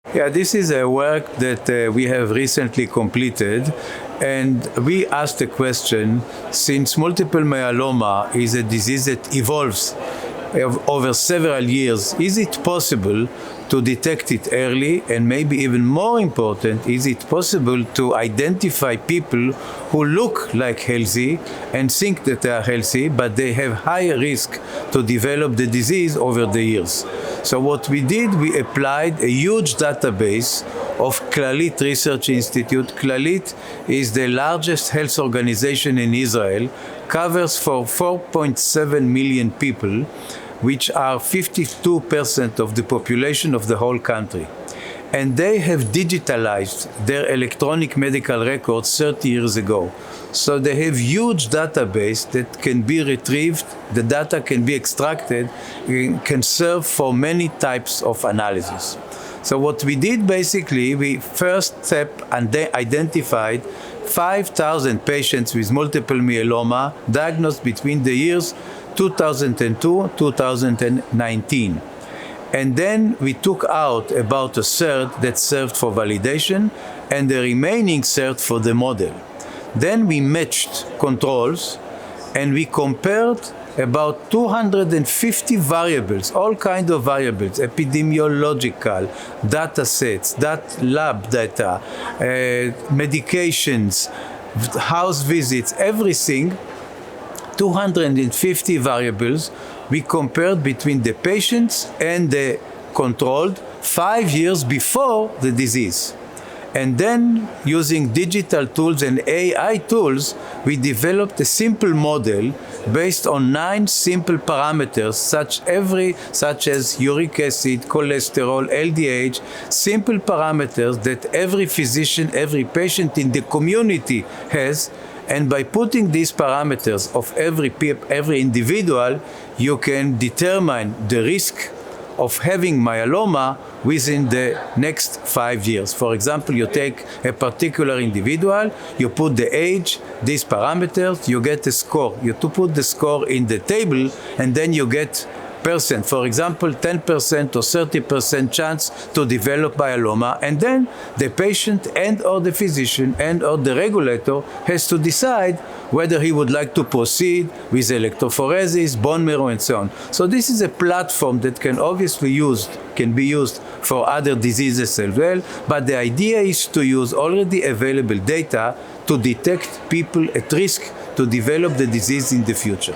Yeah, this is a work that we have recently completed, and we asked the question, since multiple myeloma is a disease that evolves over several years, is it possible to detect it early? And maybe even more important, is it possible to identify people who look like healthy and think that they are healthy, but they have higher risk to develop the disease over the years? So what we did, we applied a huge database of Clalit Research Institute. Clalit is the largest health organization in Israel, covers for 4.7 million people, which are 52% of the population of the whole country. And they have digitalized their electronic medical records 30 years ago. So they have huge database that can be retrieved, the data can be extracted, can serve for many types of analysis. So what we did basically, we first step and identified 5,000 patients with multiple myeloma diagnosed between the years 2002-2019. And then we took out about a third that served for validation and the remaining third for the model. Then we matched controls and we compared about 250 variables, all kinds of variables, epidemiological, data sets, lab data, medications, house visits, everything, 250 variables we compared between the patients and the controlled 5 years before the disease. And then, using digital tools and AI tools, we developed a simple model based on 9 simple parameters, such as uric acid, cholesterol, LDH, simple parameters that every physician, every patient in the community has. And by putting these parameters of every individual, you can determine the risk of having myeloma within the next 5 years. For example, you take a particular individual, you put the age, these parameters, you get a score. You put the score in the table, and then you get percent. For example, 10% or 30% chance to develop myeloma, and then the patient and or the physician and or the regulator has to decide whether he would like to proceed with electrophoresis, bone marrow, and so on. So this is a platform that can be used for other diseases as well, but the idea is to use already available data to detect people at risk to develop the disease in the future.